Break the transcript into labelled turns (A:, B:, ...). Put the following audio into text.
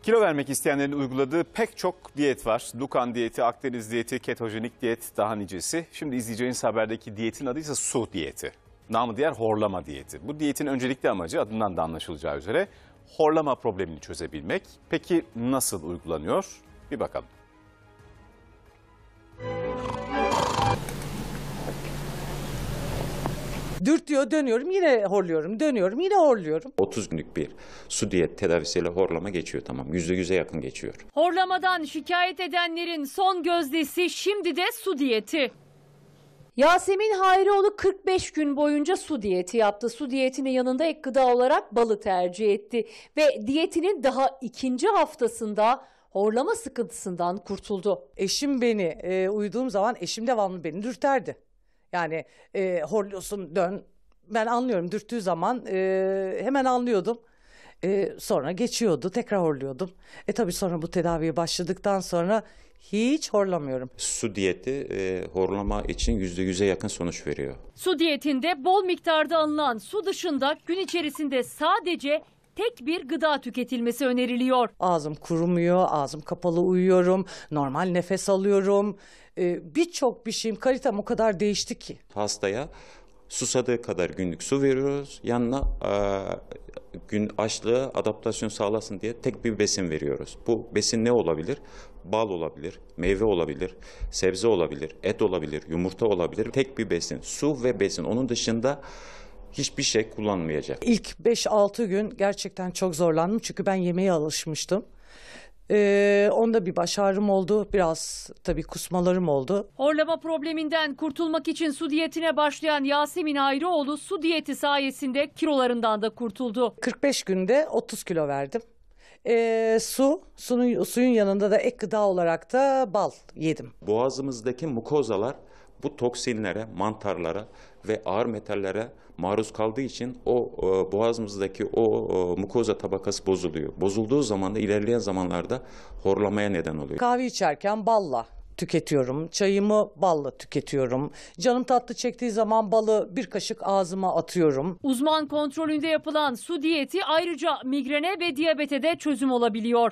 A: Kilo vermek isteyenlerin uyguladığı pek çok diyet var. Dukan diyeti, Akdeniz diyeti, ketojenik diyet, daha nicesi. Şimdi izleyeceğiniz haberdeki diyetin adı ise su diyeti. Namı diğer horlama diyeti. Bu diyetin öncelikli amacı adından da anlaşılacağı üzere horlama problemini çözebilmek. Peki nasıl uygulanıyor? Bir bakalım.
B: Dürtüyor, dönüyorum, yine horluyorum, dönüyorum, yine horluyorum.
C: 30 günlük bir su diyet tedavisiyle horlama geçiyor, tamam. %100'e yakın geçiyor.
D: Horlamadan şikayet edenlerin son gözdesi şimdi de su diyeti.
E: Yasemin Hayrioğlu 45 gün boyunca su diyeti yaptı. Su diyetinin yanında ek gıda olarak balı tercih etti. Ve diyetinin daha ikinci haftasında horlama sıkıntısından kurtuldu.
B: Eşim beni uyuduğum zaman eşim devamlı beni dürterdi. Yani horluyorsun, dön. Ben anlıyorum, dürttüğü zaman hemen anlıyordum. Sonra geçiyordu, tekrar horluyordum. Tabii sonra bu tedaviye başladıktan sonra hiç horlamıyorum.
C: Su diyeti horlama için %100'e yakın sonuç veriyor.
D: Su diyetinde bol miktarda alınan su dışında gün içerisinde sadece tek bir gıda tüketilmesi öneriliyor.
B: Ağzım kurumuyor, ağzım kapalı uyuyorum, normal nefes alıyorum. Birçok bir şeyim, kalitem o kadar değişti ki.
C: Hastaya susadığı kadar günlük su veriyoruz. Yanına gün açlığı adaptasyon sağlasın diye tek bir besin veriyoruz. Bu besin ne olabilir? Bal olabilir, meyve olabilir, sebze olabilir, et olabilir, yumurta olabilir. Tek bir besin, su ve besin. Onun dışında hiçbir şey kullanmayacak.
B: İlk 5-6 gün gerçekten çok zorlandım çünkü ben yemeğe alışmıştım. Onda bir baş ağrım oldu, biraz tabii kusmalarım oldu.
D: Horlama probleminden kurtulmak için su diyetine başlayan Yasemin Hayrioğlu su diyeti sayesinde kilolarından da kurtuldu.
B: 45 günde 30 kilo verdim. Suyun yanında da ek gıda olarak da bal yedim.
C: Boğazımızdaki mukozalar bu toksinlere, mantarlara ve ağır metallere maruz kaldığı için boğazımızdaki mukoza tabakası bozuluyor. Bozulduğu zaman da ilerleyen zamanlarda horlamaya neden oluyor.
B: Kahve içerken balla tüketiyorum. Çayımı balla tüketiyorum. Canım tatlı çektiği zaman balı bir kaşık ağzıma atıyorum.
D: Uzman kontrolünde yapılan su diyeti ayrıca migrene ve diyabete de çözüm olabiliyor.